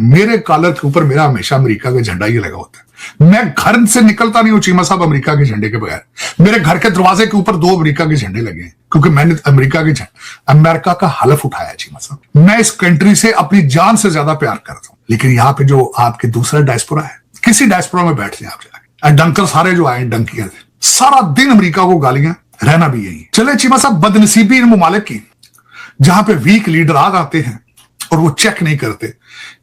मेरे कॉलर के ऊपर मेरा हमेशा अमेरिका का झंडा ही लगा होता है। मैं घर से निकलता नहीं हूं चीमा साहब अमेरिका के झंडे के बगैर। मेरे घर के दरवाजे के ऊपर 2 अमेरिका के झंडे लगे हैं, क्योंकि मैंने अमेरिका का हलफ उठाया चीमा साहब। मैं इस कंट्री से अपनी जान से ज्यादा प्यार करता हूं। लेकिन यहाँ पे जो आपके दूसरा डायस्पोरा है, किसी डायस्पोरा में बैठ जाए आप जाके, डंकर सारे जो आए डंकियां थे, सारा दिन अमेरिका को गालियां, रहना भी यही। चले चीमा साहब, बदनसीबी इन मुमालिक की जहां पे वीक लीडर आ जाते हैं और वो चेक नहीं करते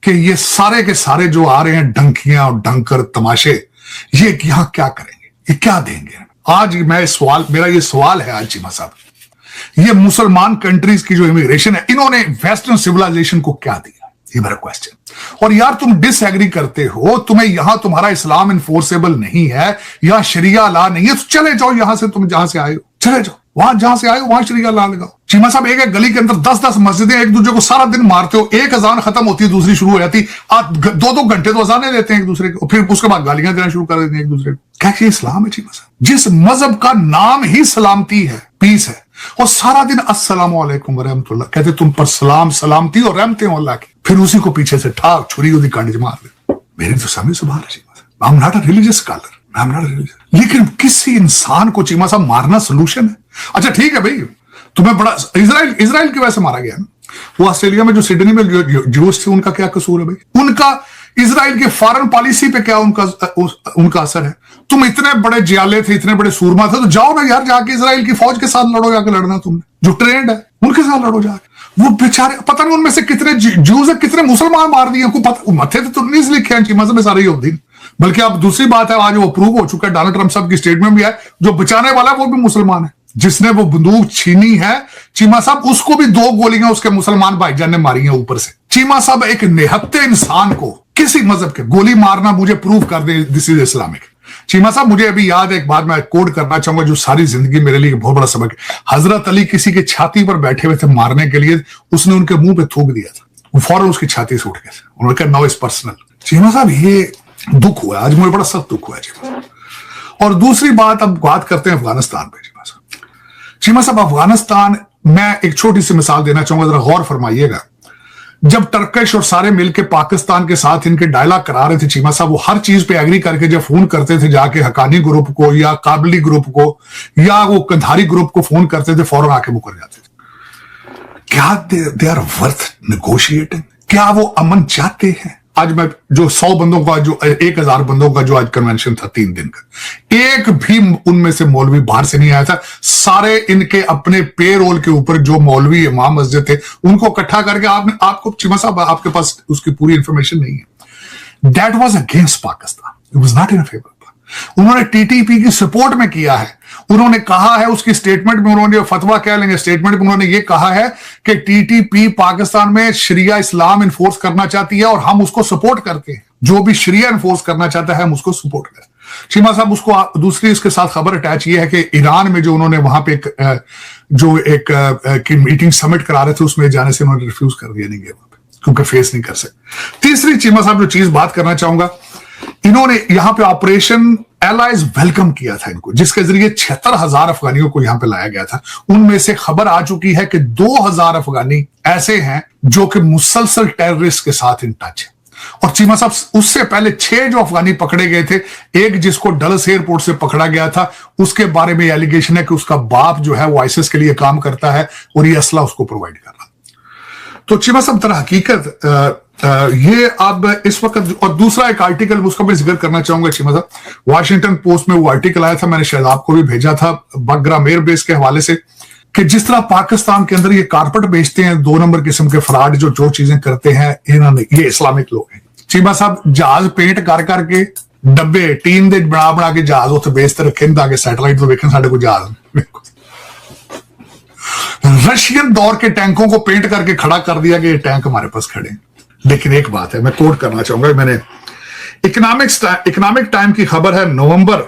कि ये सारे के सारे जो आ रहे हैं डंकियां और डंकर तमाशे, ये यहां क्या करेंगे, ये क्या देंगे। आज मेरा ये सवाल है आज चीमा साहब, ये मुसलमान कंट्रीज की जो इमिग्रेशन है, इन्होंने वेस्टर्न सिविलाइजेशन को क्या दिया, ये मेरा क्वेश्चन। और यार तुम डिसएग्री करते हो, तुम्हें यहां तुम्हारा इस्लाम इन्फोर्सेबल नहीं है, यहां शरिया ला नहीं है, तो चले जाओ यहां से, तुम जहां से आए हो चले जाओ, वहां जहां से आए हो वहां शरिया ला लगाओ। चीमा साहब, एक गली के अंदर 10-10 मस्जिदें, एक दूसरे को सारा दिन मारते हो, एक अजान खत्म होती है दूसरी शुरू हो जाती, 2-2 घंटे तो अजानें देते हैं एक दूसरे को, फिर उसके बाद गालियां देना शुरू कर देते हैं एक दूसरे को। क्या ये इस्लाम है चीमा साहब, जिस मजहब का नाम ही सलामती है, पीस है, और सारा दिन अस्सलाम वालेकुम रहमतुल्लाह कहते, तुम पर सलाम सलामती और रहमतें हो अल्लाह की, फिर उसी को पीछे से ठाक छुरी उदी कांड मार दे। मेरी तो समझ से बाहर है चीमा साहब। I am not a religious scholar, लेकिन किसी इंसान को चीमा साहब मारना सोल्यूशन है? अच्छा ठीक है भाई, तुम्हें बड़ा इजराइल की वजह से मारा गया ना, वो ऑस्ट्रेलिया में जो सिडनी में ज्यूस थे, उनका क्या कसूर है भाई? उनका इजराइल की फॉरेन पॉलिसी पे क्या उनका असर है? तुम इतने बड़े जियाले थे, इतने बड़े सूरमा थे, तो जाओ ना यार, जाके इजराइल की फौज के साथ लड़ो, जाके लड़ना तुमने जो ट्रेंड है उनके साथ लड़ो जाके। वो बेचारे पता नहीं उनमें से कितने ज्यूज है, कितने मुसलमान मार दिए, मथे तो नहीं लिखे हैं चीमा साहब सारे दिन। बल्कि अब दूसरी बात है, आज वो प्रूव हो चुका है, डोनाल्ड ट्रंप साहब की स्टेटमेंट भी है, जो बचाने वाला है वो भी मुसलमान है, जिसने वो बंदूक छीनी है चीमा साहब, उसको भी 2 गोलियां उसके मुसलमान भाईजान ने मारी हैं ऊपर से। चीमा साहब, एक निहत्ते इंसान को किसी मजहब के गोली मारना, मुझे प्रूव कर दे दिस इज इस्लामिक। चीमा साहब, मुझे अभी याद है, एक बात मैं कोड करना चाहूंगा जो सारी जिंदगी मेरे लिए बहुत बड़ा सबक है। हजरत अली किसी के छाती पर बैठे हुए थे मारने के लिए, उसने उनके मुंह पे थूक दिया था, वो फौरन उसकी छाती से उठ गए थे। उन्होंने कहा नो इज पर्सनल। चीमा साहब, ये दुख हुआ आज, मुझे बड़ा सख्त दुख हुआ चीमा। और दूसरी बात, अब बात करते हैं अफगानिस्तान पे। चीमा साहब, अफगानिस्तान, मैं एक छोटी सी मिसाल देना चाहूंगा, जरा गौर फरमाइएगा। जब टर्किश और सारे मिलके पाकिस्तान के साथ इनके डायलॉग करा रहे थे चीमा साहब, वो हर चीज पे एग्री करके जब फोन करते थे जाके हकानी ग्रुप को या काबली ग्रुप को या वो कंधारी ग्रुप को फोन करते थे, फौरन आके मुकर जाते थे। क्या दे आर वर्थ नेगोशिएटिंग? क्या वो अमन चाहते हैं? आज मैं जो 100 बंदों का, जो 1000 बंदों का जो आज कन्वेंशन था 3 दिन का, एक भी उनमें से मौलवी बाहर से नहीं आया था। सारे इनके अपने पे रोल के ऊपर जो मौलवी इमाम मस्जिद थे उनको इकट्ठा करके आपको चीमा साहब, आपके पास उसकी पूरी इंफॉर्मेशन नहीं है। That was against Pakistan, it was not in favour. उन्होंने टीटीपी की सपोर्ट में किया है। उन्होंने कहा है, उसकी स्टेटमेंट में उन्होंने, फतवा कह लेंगे, स्टेटमेंट में उन्होंने ये कहा है कि टीटीपी पाकिस्तान में शरिया इस्लाम इन्फोर्स करना चाहती है और हम उसको सपोर्ट करते हैं। जो भी शरिया इन्फोर्स करना चाहता है हम उसको सपोर्ट करते हैं। चीमा साहब, उसको दूसरी इसके साथ खबर अटैच ये है कि ईरान में जो उन्होंने वहां पे एक मीटिंग समिट करा रहे थे, उसमें जाने से उन्होंने रिफ्यूज कर दिया, नहीं गया वहां पे, क्योंकि फेस नहीं कर सकते। तीसरी चीमा साहब जो चीज बात करना चाहूंगा, इन्होंने यहां पे ऑपरेशन एलाइज वेलकम किया था इनको, जिसके जरिए 76,000 अफगानियों को यहां पे लाया गया था। उनमें से खबर आ चुकी है कि 2,000 अफगानी ऐसे हैं जो कि मुसलसल टेररिस्ट के साथ इन टच है। और चीमा साहब, उससे पहले 6 जो अफगानी पकड़े गए थे, एक जिसको डलस एयरपोर्ट से पकड़ा गया था, उसके बारे में एलिगेशन है कि उसका बाप जो है वो आईसिस के लिए काम करता है और ये असला उसको प्रोवाइड कर रहा। तो चीमा साहब, तरह हकीकत ये अब इस वक्त, और दूसरा एक आर्टिकल उसका मैं जिक्र करना चाहूंगा चीमा साहब, वॉशिंगटन पोस्ट में वो आर्टिकल आया था, मैंने शायद आपको भी भेजा था, बग्राम एयरबेस के हवाले से, कि जिस तरह पाकिस्तान के अंदर ये कारपेट बेचते हैं, 2 नंबर किस्म के फ्रॉड जो चीजें करते हैं इन्होंने, ये इस्लामिक लोग हैं। चीमा साहब, जहाज पेंट कर करके डब्बे टीन दे बना के जहाज उत्थे बेचते रखे ताकि सैटेलाइट तो वेखन साडे को जहाज। रशियन दौर के टैंकों को पेंट करके खड़ा कर दिया कि ये टैंक हमारे पास खड़े हैं। लेकिन एक बात है, मैं कोट करना चाहूंगा, मैंने इकोनॉमिक टाइम की खबर है नवंबर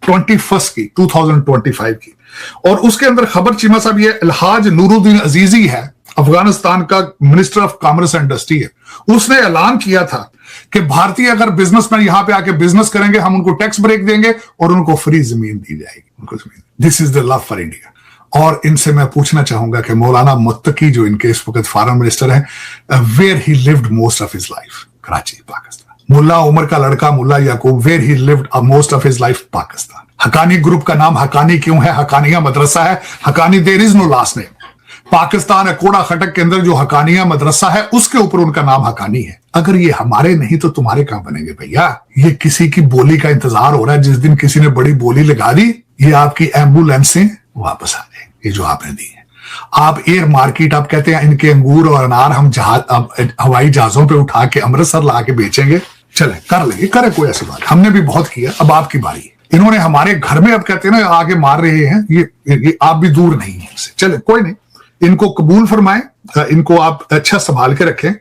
21 की 2025 की, और उसके अंदर खबर चीमा साहब ये अलहाज नूरुद्दीन अजीजी है, अफगानिस्तान का minister of commerce and industry है। उसने ऐलान किया था कि भारतीय अगर बिजनेसमैन यहां पे आके बिजनेस करेंगे, हम उनको टैक्स ब्रेक देंगे और उनको फ्री जमीन दी जाएगी, उनको जमीन। This is the love for India. और इनसे मैं पूछना चाहूंगा कि मौलाना मुत्तकी जो इनके इस वक्त फॉरेन मिनिस्टर हैं, where he lived most of his life, Karachi, Pakistan. Mullah Omar का लड़का Mullah Yaqub, where he lived most of his life, Pakistan. Haqqani group का नाम हकानी क्यों है? हकानिया मदरसा है। Haqqani, there is no last name. Pakistan Kora Khattak के अंदर जो हकानिया मदरसा है उसके ऊपर उनका नाम हकानी है। अगर ये हमारे नहीं तो तुम्हारे कहां बनेंगे भैया? ये किसी की बोली का इंतजार हो रहा है। जिस दिन किसी ने बड़ी बोली लगा दी, ये आपकी एम्बुलेंसें वापस आ जाएंगी, ये जो आपने दी है। आप एयर मार्केट, आप कहते हैं इनके अंगूर और अनार हम हवाई जहाजों पे उठा के अमृतसर ला के बेचेंगे। चले, कर लेंगे, करे, कोई ऐसी बात। हमने भी बहुत किया, अब आपकी बारी है। इन्होंने हमारे घर में, अब कहते हैं ना, आगे मार रहे हैं। ये आप भी दूर नहीं है इससे। चले, कोई नहीं, इनको कबूल फरमाएं, इनको आप अच्छा संभाल के रखें,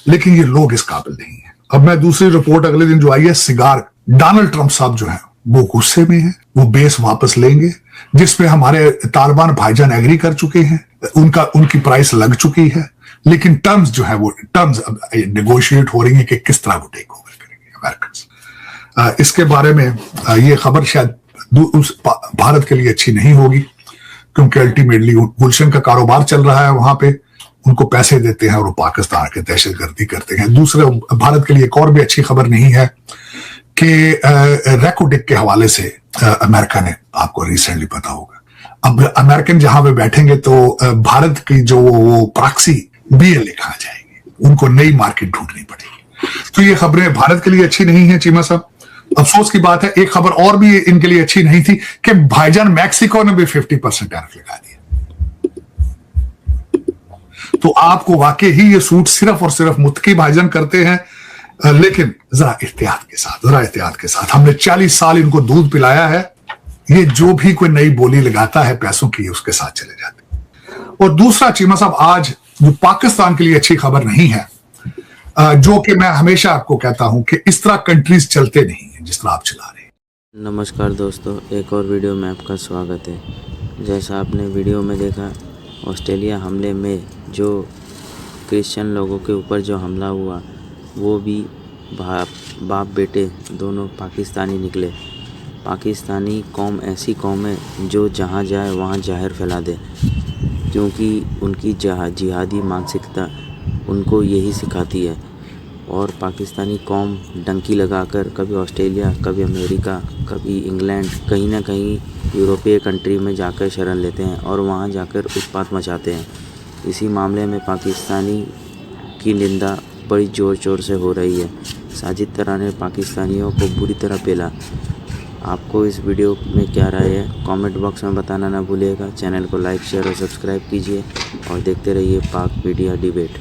लेकिन ये लोग इस काबिल नहीं है। अब मैं दूसरी रिपोर्ट अगले दिन जो आई है, सिगार, डोनाल्ड ट्रंप साहब जो है वो गुस्से में है, वो बेस वापस लेंगे, जिसपे हमारे तालिबान भाईजान एग्री कर चुके हैं, उनकी प्राइस लग चुकी है, लेकिन टर्म्स जो है वो टर्म्स नेगोशिएट हो रही है कि किस तरह वो टेक ओवर करेंगे अमेरिकन। इसके बारे में ये खबर शायद भारत के लिए अच्छी नहीं होगी, क्योंकि अल्टीमेटली गुलशन का कारोबार चल रहा है वहां पे, उनको पैसे देते हैं और वो पाकिस्तान के दहशतगर्दी करते हैं। दूसरे, भारत के लिए एक और भी अच्छी खबर नहीं है कि रेकोडिक के हवाले से अमेरिका ने, आपको रिसेंटली पता होगा, अब अमेरिकन जहां पे बैठेंगे तो भारत की जो वो प्रॉक्सी BLA कहा जाएंगे, उनको नई मार्केट ढूंढनी पड़ेगी। तो ये खबरें भारत के लिए अच्छी नहीं है चीमा साहब। अफसोस की बात है, एक खबर और भी इनके लिए अच्छी नहीं थी कि भाईजान मैक्सिको ने भी 50% टैरिफ लगा दिया। तो आपको वाकई ही ये सूट सिर्फ और सिर्फ मुत्तकी भाईजान करते हैं, लेकिन जरा एहतियात के साथ, जरा एहतियात के साथ। हमने 40 साल इनको दूध पिलाया है, ये जो भी कोई नई बोली लगाता है पैसों की, उसके साथ चले जाते। और दूसरा चीमा साहब, आज जो पाकिस्तान के लिए अच्छी खबर नहीं है, जो कि मैं हमेशा आपको कहता हूं कि इस तरह कंट्रीज चलते नहीं है जिस तरह आप चला रहे हैं। नमस्कार दोस्तों, एक और वीडियो में आपका स्वागत है। जैसा आपने वीडियो में देखा, ऑस्ट्रेलिया हमले में जो क्रिश्चियन लोगों के ऊपर जो हमला हुआ, वो भी बाप बेटे दोनों पाकिस्तानी निकले। पाकिस्तानी कौम ऐसी कौम है जो जहाँ जाए वहाँ जहर फैला दे, क्योंकि उनकी जिहादी मानसिकता उनको यही सिखाती है। और पाकिस्तानी कौम डंकी लगाकर कभी ऑस्ट्रेलिया, कभी अमेरिका, कभी इंग्लैंड, कहीं ना कहीं यूरोपीय कंट्री में जाकर शरण लेते हैं और वहाँ जाकर उत्पात मचाते हैं। इसी मामले में पाकिस्तानी की निंदा बड़ी ज़ोर शोर से हो रही है। साजिद तराना ने पाकिस्तानियों को बुरी तरह पेला। आपको इस वीडियो में क्या राय है, कमेंट बॉक्स में बताना ना भूलिएगा। चैनल को लाइक, शेयर और सब्सक्राइब कीजिए और देखते रहिए पाक मीडिया डिबेट।